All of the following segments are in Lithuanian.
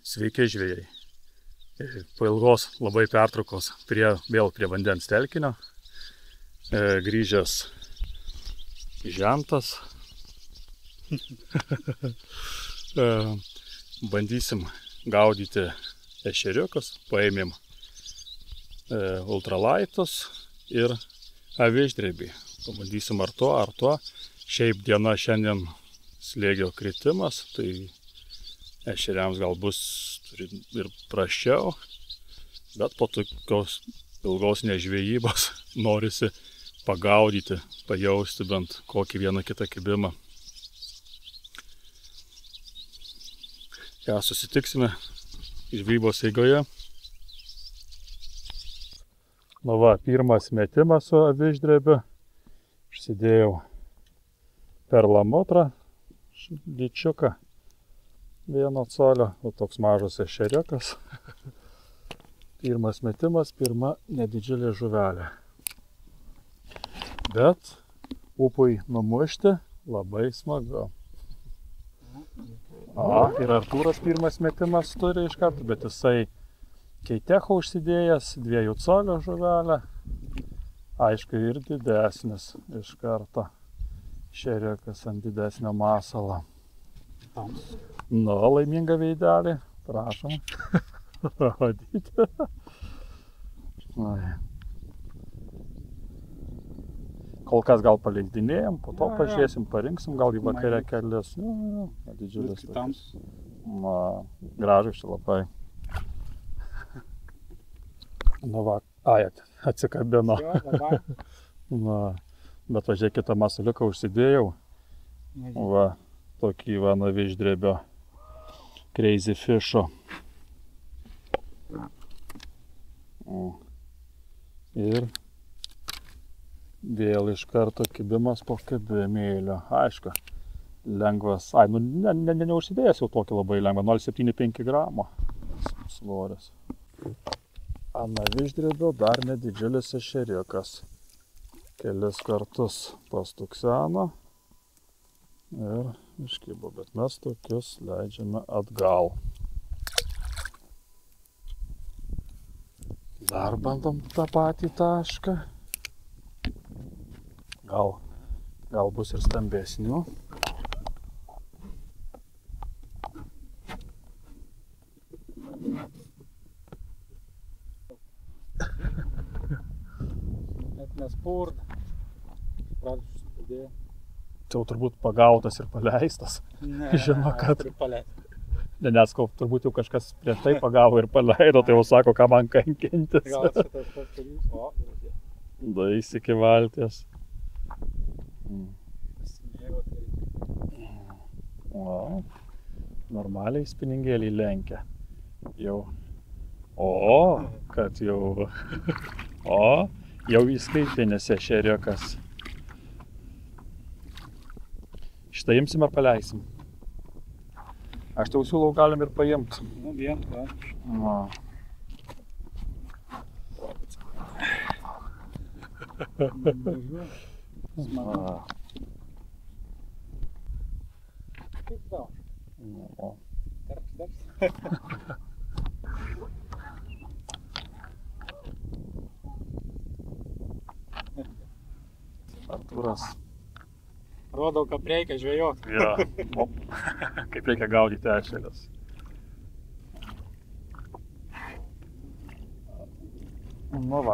Sveiki žvejai. Po ilgos labai pertraukos vėl prie vandens telkinio. Grįžęs žentas. Bandysim gaudyti ešeriukus. Paėmėm ultralaitus ir aviždrebį. Pabandysim ar to. Šiaip diena šiandien slėgio kritimas, tai ešeriams gal bus ir prasčiau, bet po tokios ilgos nežvejybos norisi pagaudyti, pajausti bent kokį vieną kitą kibimą. Susitiksime žvejybos eigoje. Pirmas metimas su aviždrebiu. Užsidėjau perlamotrą, lyčiuką. 1 colio, toks mažas ešeriukas. Pirmas metimas, pirma nedidžiulė žuvelė. Bet upui numušti labai smagu. Ir Artūras pirmas metimas turi iš karto, bet jisai keitechą užsidėjęs, 2 colio žuvelę. Aišku, ir didesnis iš karto. Ešeriukas ant didesnio masalo. Laimingą veidelį, prašom. Rodyti. Kol kas gal paleidinėjom, po to pažiūrėsim, parinksim, gal į vakarę kelias. Didžiulis. Gražus čia labai. Atsikabino. Bet važiuok, kitą masaliuką užsidėjau. Tokį aviždrebio Crazy Fish'o. Ir vėl iš karto kibimas po kibimėlio. Aišku, lengvas. Neužsidėjęs jau tokį labai lengvą, 0,75 gramo svoris. Ant aviždrebio dar nedidžiulis ešeriukas. Kelis kartus pastukseno ir iškibo, bet mes tokius leidžiame atgal. Dar bandom tą patį tašką. Gal bus ir stambesnių. Net nespurda. Pradžius pradėjo. Tai jau turbūt pagautas ir paleistas. Žino, kad... Nes turbūt jau kažkas prieš tai pagavo ir paleido, tai jau sako, ką man kankintis. Gal šitas tas karys, Dais iki valties. Normaliai spiningėliai lenkia. Jau. Kad jau... Jau įskaitinis ešeriukas. Šitą imsim ar paleisim? Aš tau siūlau, galim ir paimti. Vien, ką? Kaip tau? Artūras. Rodau, kaip reikia žvejoti. Kaip reikia gaudyti ešerius.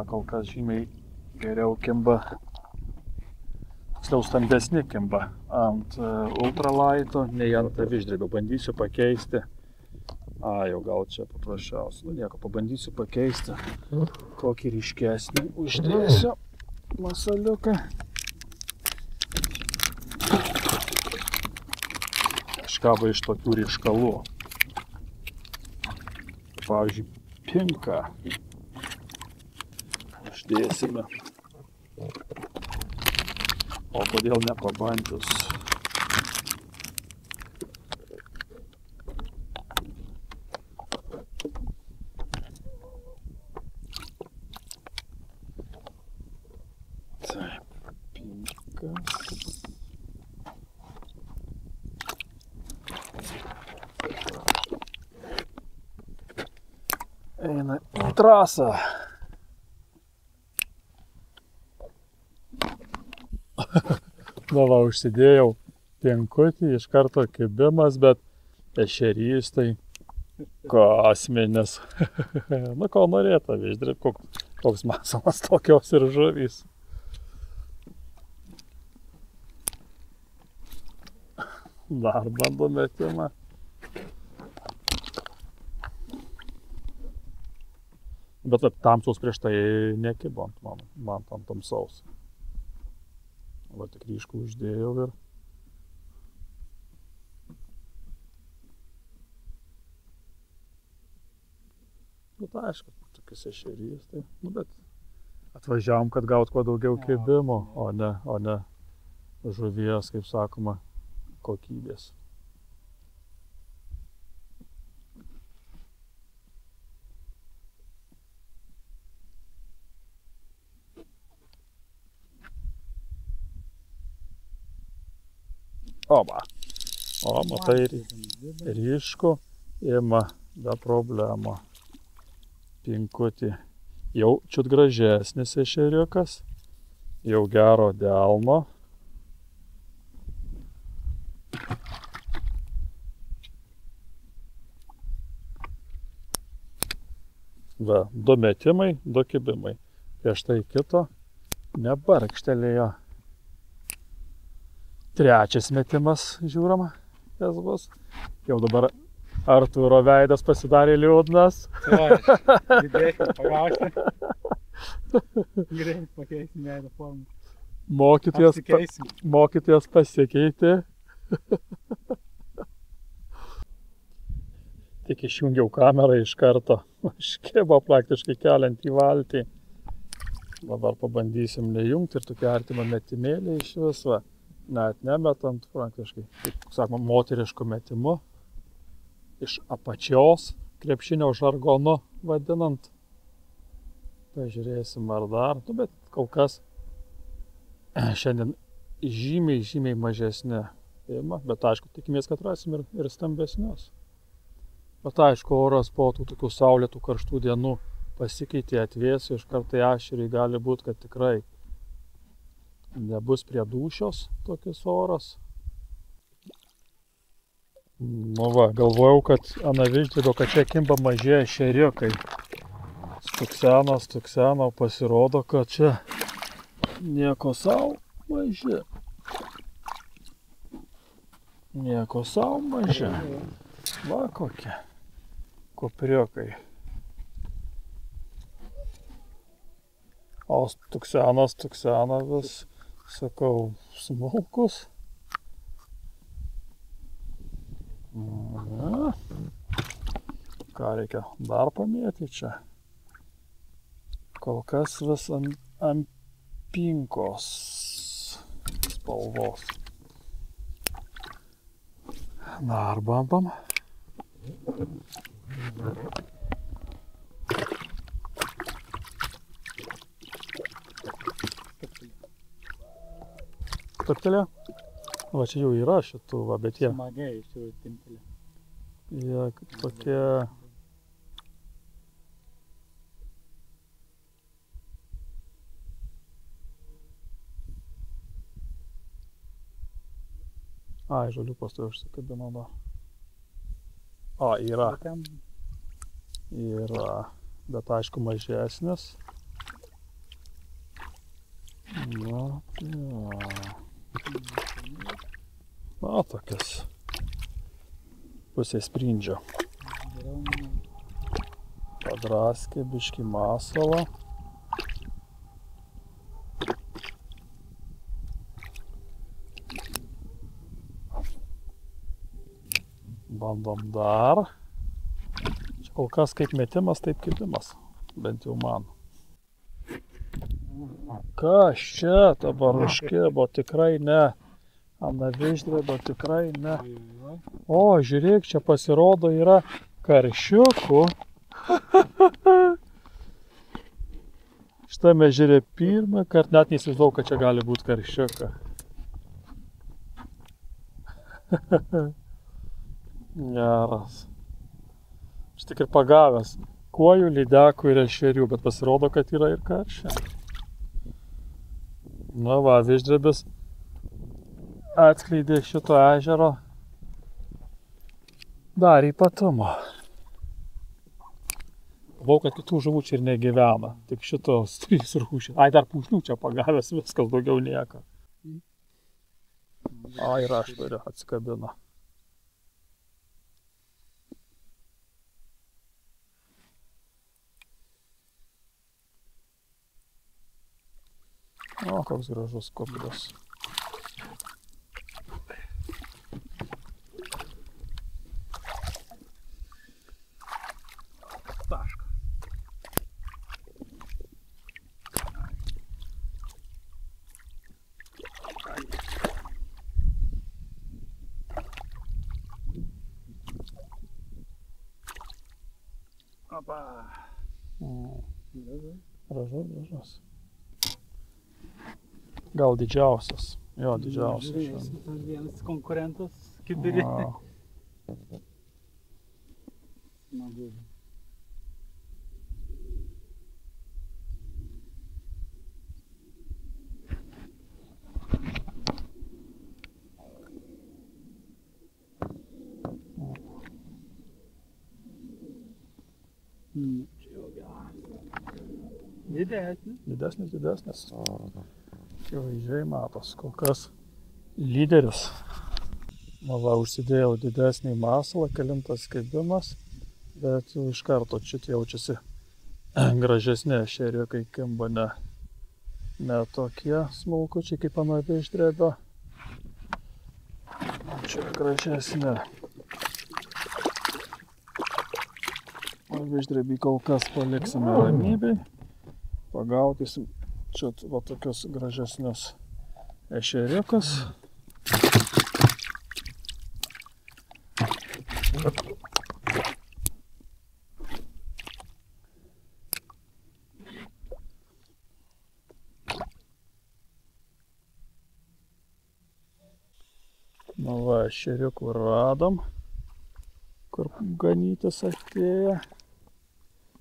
Kol kas žymiai geriau kimba. Tiksliau stambesni kimba ant ultralaito, nei ant aviždrebio. Bandysiu pakeisti. Jau gal čia paprasčiausia. Nieko, pabandysiu pakeisti. Kokį ryškesnį uždėsiu masaliuką. Kažkaba iš tokių ryškalų. Pavyzdžiui, pinką uždėsime. O kodėl nepabandžius? Taip, pinkas. eina į trasą. Dava, užsidėjau pinkutį, iš karto kibimas, bet ešerys tai kosminis. Nu, ko norėta, viždrib, koks masalas tokios ir žuvys. Dar bandom metimą. Bet tamsos prieš tai nekibo ant man tam tamsaus. Va tik ryškų uždėjau ir... Bet aišku, tokis ešerys, tai... Nu, bet atvažiavom, kad gaut kuo daugiau kibimo, o ne žuvies, kaip sakoma, kokybės. Oba. O, matai, ryškų ima be problemų. Pinkutį. Jau čiut gražesnis ešeriukas. Jau gero delno. Va, 2 metimai, 2 kibimai. Prieš tai kito nebarkštelėjo. 3 metimas žiūrama, kas bus. Jau dabar Artūro veidas pasidarė liūdnas. Didėkit, pagausti. Gerai, pakeisim veido formą. Mokytojas pasikeitė. Tik išjungiau kamerą iš karto. Iškibo praktiškai keliant į valtį. Dabar pabandysim nejungti ir tokia artima metimėlė iš viso. Net nemetant praktiškai, kaip sakoma, moterišku metimu. Iš apačios, krepšinio žargonu vadinant. Pažiūrėsim ar dar. Nu, bet kol kas šiandien žymiai mažesnė ima. Bet aišku, tikimės, kad rasim ir stambesnius. Bet aišku, oras po tų tokių saulėtų karštų dienų pasikeitė, atvėsė, iš karto ešeriui gali būti, kad tikrai nebus prie dūšios tokius oras. Nu va, galvojau, kad viždribio, kad čia kimba maži ešeriukai. Stukseno, pasirodo, kad čia nieko sau maži. Nieko sau maži. Va kokie kupriukai. O stuksena vis, sakau, smulkus. Na, ką reikia dar pamėti čia? Kol kas vis ant pinkos spalvos. Dar bandom. Stuktelė? Va čia jau yra šitų, va, bet jie... Smagiai iš jų timpelė. Jie tokie... Ai, žoliukas tai užsikabino dar. O, yra. Yra, bet aišku mažesnis. Na, na, tokias pusės sprindžio. Padraskė biškį masalą. Bandom dar. Čia kol kas kaip metimas, taip kibimas. Bent jau man. Kas čia dabar užkibo? Tikrai ne. Viždribio tikrai ne. O, žiūrėk, čia pasirodo yra karšiukų. Šitame žiūrė pirmą kartą, net neįsivaizduoju, kad čia gali būti karšiuka. Geras. Aš tik ir pagavęs pilkuoju, lydekų ir ešerių, bet pasirodo, kad yra ir karšia. Na va, viždrebis atskleidė šito ežero dar ypatumą. Galvau, kad kitų žuvų čia ir negyvena, tik šitos 3 rūšys. Ai, dar pūšnių čia pagavęs, viskas, daugiau nieko. Ai, ir aš turiu, atsikabina. O, koks gražus kubilius. Taška. Opa. Gražus. Gal didžiausias. Jo, didžiausias. Tas vienas konkurentas kibirį. Smagu. Čia jau geras. Didesnis. Didesnis. Akivaizdžiai matos, kol kas lyderis. Na va, užsidėjau didesnį masalą, kelintas kibimas, bet jau iš karto čia jaučiasi gražesni ešeriukai, kimba ne tokie smulkučiai kaip ant viždrebio. Čia gražesni. O viždrebį kol kas paliksime ramybei. Pagaudysim čia va tokius gražesnius ešeriukus. Na va, ešeriukų radom, kur ganytis atėjo.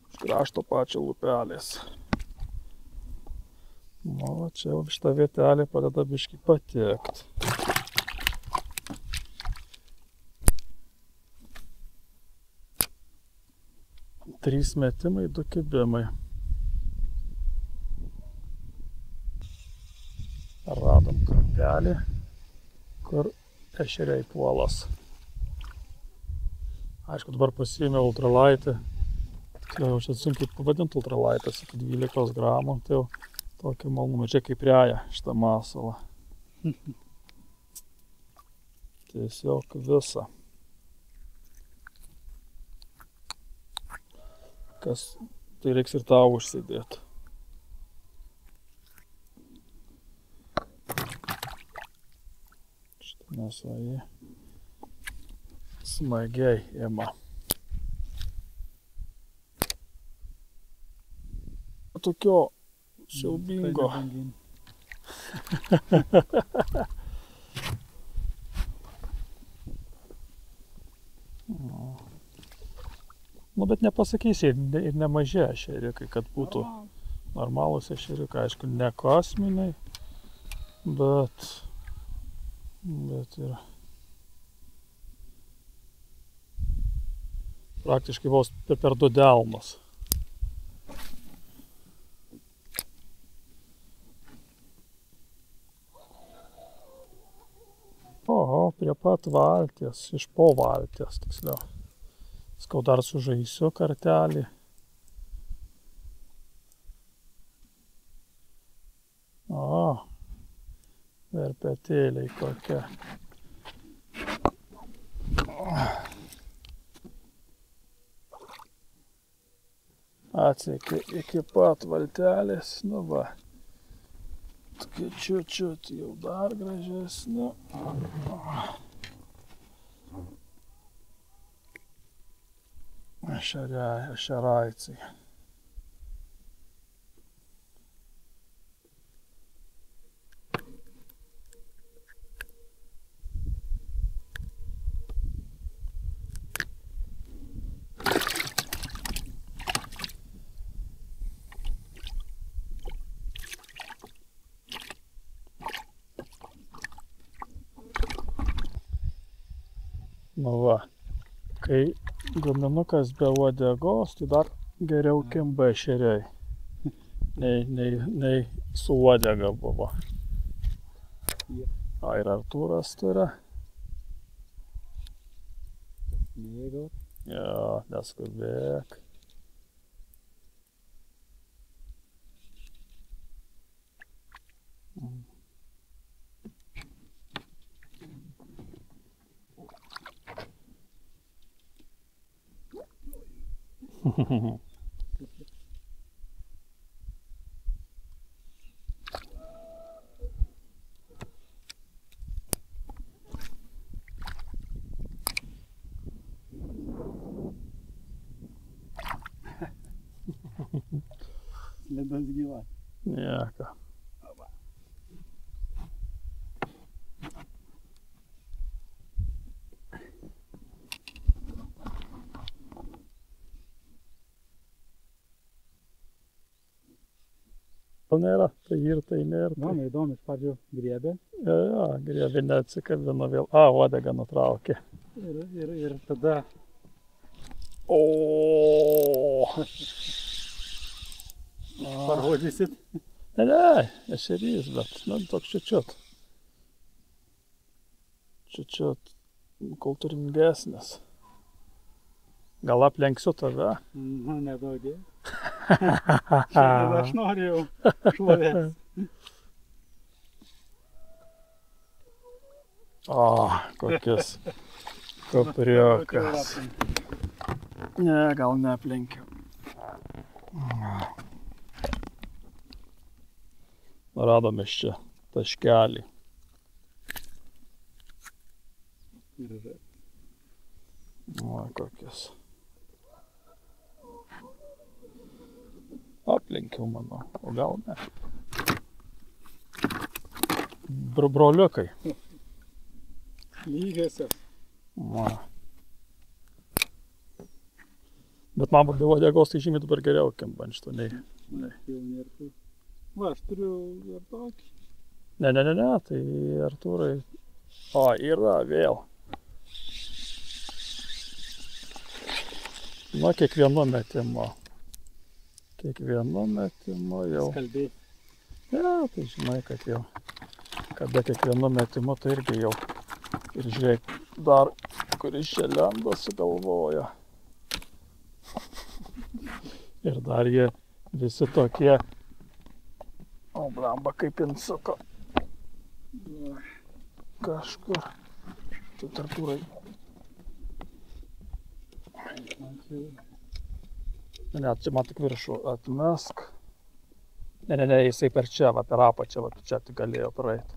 Iš krašto pačio lupelės. Na va, čia jau šitą vietelę padeda biškį patiekt. Trys metimai, 2 kibimai. Radom kampelį, kur ešeriai puolas. Aišku, dabar pasiėmiau ultralaitį. Tiksliau, jau čia sunkiai pavadinti ultralaitas, iki 12 gramų. Tai jau tokį malonumą. Čia kaip reja šitą masalą. Tiesiog visą. Kas, tai reiks ir tau užsidėti. Šitą mėsą jį smagiai ima. Tokio siaubingo. Nu, bet nepasakysi ir nemaži ešeriukai, kad būtų normalūs ešeriukai. Aišku, ne kosminiai, bet ir praktiškai vos per 2 delnus. Oho, prie pat valties, iš po valties, tiksliau. Skau dar sužaisiu kartelį. O, verpetėliai kokie. Atsekė iki pat valtelės, nu va. Tokie čiut jau dar gražesni. Ešeraicai. Nu va, kai guminukas be uodegos, tai dar geriau kimba ešeriai. Nei su uodega buvo. O ir Artūras turi. Mėgau. Jo, neskubėk. Slidas gyvas. Nieko. Nėra, tai ir tai nėra. Man įdomu, iš pradžių griebė. Jo, griebė neatsikabino vėl. A, uodegą nutraukė. Ir tada... O. Parodysit. Ne, ešerys, bet, toks čiučiut. Čiučiut kultūringesnis. Gal aplenksiu tave? Nu, nedaugė. Šiandien aš noriu šlovės. O, kokis kapriukas. Ne, gal neaplenkiu. Radome čia taškelį. O, kokis. Aplenkiau, manau, o gal ne. Broliukai. Lygiosios. Va. Bet man be uodegos tai žymiai dabar geriau kimbančto, nei. Va, aš turiu ir tokį. Ne, tai Artūrai. O, yra vėl. Nu, kiekvienu metimu. Kiekvienu metimu jau. Skalbėti. Ne, tai žinai, kad jau. Kada kiekvienu metimu, tai irgi jau. Ir žiūrėk, dar kuris čia lenda sugalvoja. Ir dar jie visi tokie. O, blamba, kaip insuko. Kažkur. Tai Artūrai. Ne, čia man tik viršų atmesk. Ne, jisai per čia, va, per apačią, va, čia tik galėjo praeiti.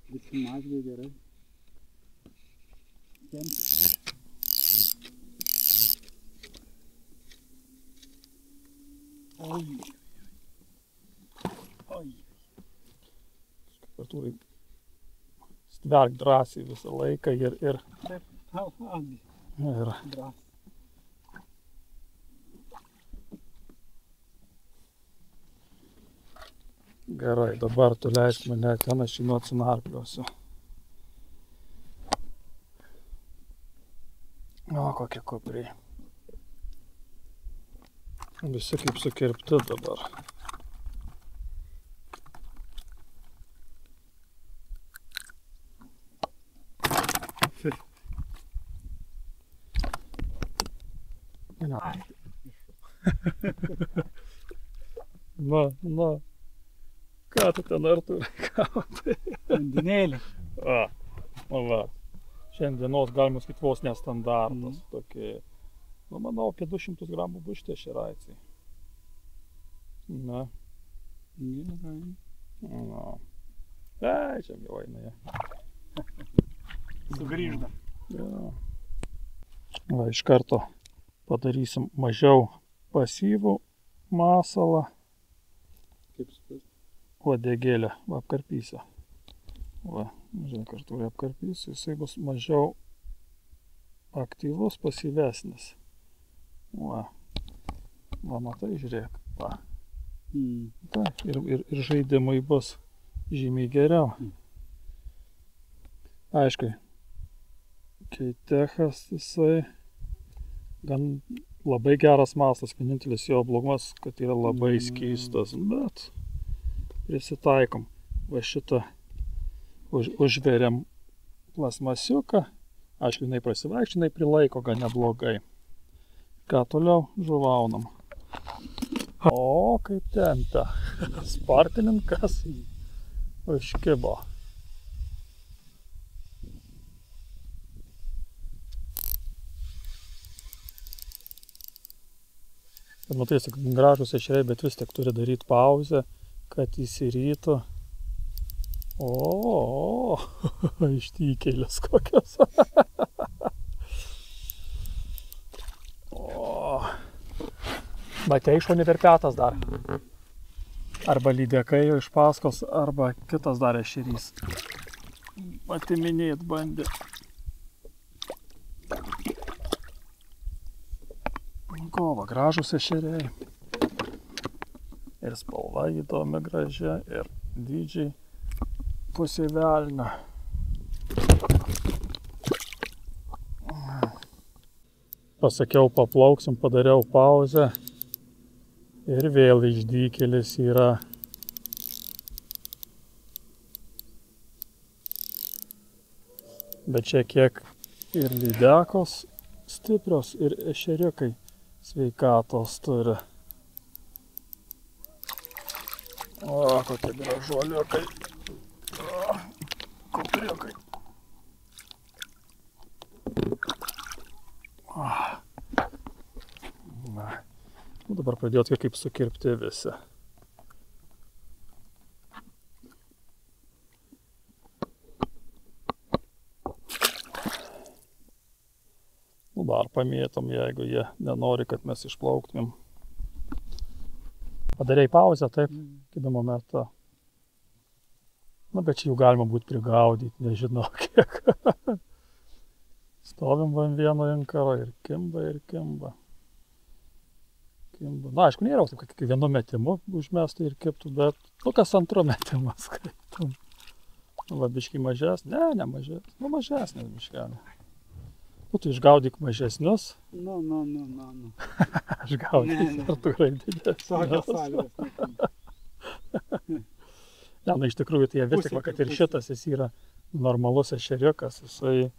Visi mazgiai gerai. Oi. Artūrai, stverk drąsiai visą laiką ir... Taip, tau, Andi. Ir... Drąsiai. Gerai, dabar tu leisk mane ten, aš jį atsinarpliosiu. O, kokie kupriai. Visi kaip sukirpti dabar. Na. Ką tu ten, Artūrai, gautai? Vandinėlį. O, va. Šiandienos, galima sakyti, vos nestandartas. Tokie, nu, manau, apie 200 gramų bus šitie šeraičiai. Na. Na. Čia gyvaina jie. Sugrįžda. Ja. Va, iš karto padarysim mažiau pasyvų masalą. Kaip supras? Uodegėlę apkarpysiu. Va, žiūrėk, Artūrai apkarpysiu, jisai bus mažiau aktyvus, pasyvesnis. Va, matai, žiūrėk, va. Ta, ir žaidimai bus žymiai geriau. Aišku, Keitechas jisai gan labai geras mastas, vienintelis jo blogumas, kad yra labai skystas, bet prisitaikom. Va šitą užveriam plasmasiuką, aišku, jinai prasivaikščia, jinai prilaiko gan neblogai. Ką toliau žuvaunam. O, kaip tempia. Spartininkas užkibo. Ir matai, gražus ešeriai, bet vis tik turi daryti pauzę, kad įsirytų. O, ištykėlės kokios. O, matei šunį verpetas dar. Arba lydekai iš paskos, arba kitas dar ešerys. Atiminėt bandė. Kova, gražus ešeriai. Ir spalva įdomi gražia, ir dydžiai pusė velnio. Pasakiau, paplauksim, padariau pauzę. Ir vėl išdykėlis yra. Bet čia kiek ir lydekos stiprios, ir ešeriukai sveikatos turi. O, kokie gražuoliukai. O, kupriukai. Na, dabar pradėjo tokie kaip sukirpti visi. Dar pamėtom, jeigu jie nenori, kad mes išplauktumėm. Padarei pauzę, taip, kibimo metu. Na, bet čia jų galima būti prigaudyti, nežinau kiek. Stovim van vieno inkaro ir kimba, ir kimba. Na, aišku, nėra taip, kad vienu metimu užmestų ir kiptų, bet kas antru metimu skaitom. Va, biškį mažesnė? Ne mažesnė. Nu, mažesnė biškelė. Nu, tu išgaudyk mažesnius. Nu. Aš gaudyk, ar tu graidinės. Sąlygos. Ne, na, iš tikrųjų, tai vis tik, kad ir šitas jis yra normalus ešeriukas, jisai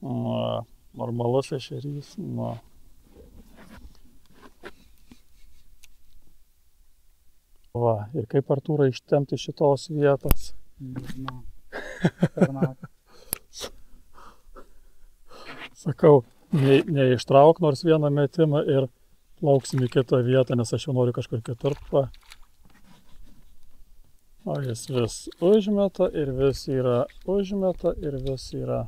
normalus ešerys. Va, ir kaip Artūrą ištempti šitos vietos. Nežinau. Per naktį. Sakau, neištrauk nors vieną metimą ir plauksim į kitą vietą, nes aš jau noriu kažkur kitur. O jis vis užmeta ir vis yra, užmeta ir vis yra.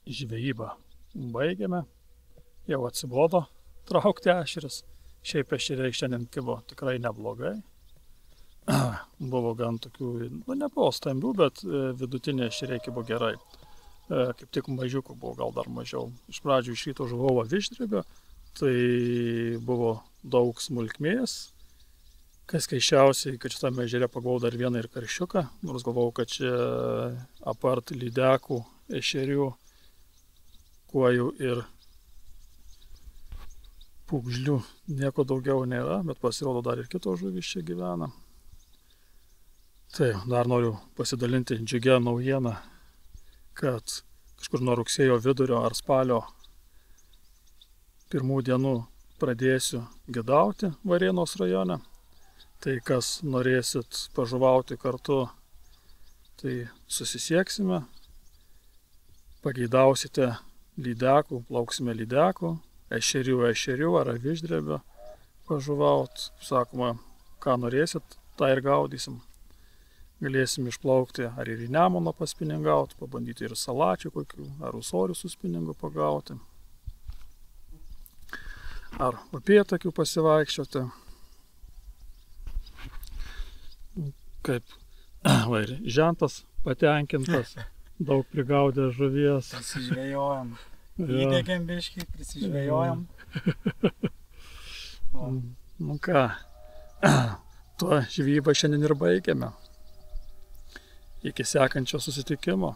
Žvejybą baigėme, jau atsibodo traukti ešerius. Šiaip ešeriai šiandien kibo tikrai neblogai. Buvo gan tokių, nu nebuvo stambių, bet vidutinė ešeriai kibo gerai. Kaip tik mažiukų buvo, gal dar mažiau. Iš pradžių iš ryto žuvau vištrebio, tai buvo daug smulkmės. Kas keiščiausiai, kad šitame ežere pagavau dar vieną ir karšiuką, nors galvojau, kad čia apart lydekų, ešerių, kuojų ir pūgžlių nieko daugiau nėra, bet pasirodo dar ir kitos žuvys čia gyvena. Tai dar noriu pasidalinti džiugia naujieną, kad kažkur nuo rugsėjo vidurio ar spalio pirmų dienų pradėsiu gidauti Varėnos rajone. Tai kas norėsit pažuvauti kartu, tai susisieksime, pageidausite lydekų, plauksime lydekų, ešerių ar vištrebio pažuvaut. Sakoma, ką norėsit, tą ir gaudysim. Galėsim išplaukti ar ir į Nemuną paspiningauti, pabandyti ir salačių kokių, ar ūsorių su spiningu pagauti, ar upėtakių pasivaikščioti. Kaip va, ir žentas patenkintas, daug prigaudė žuvies. Prisižvejojam. Įdėkėm biškį, prisižvejojam. Nu ką, tuo žvejybą šiandien ir baigėme. Iki sekančio susitikimo.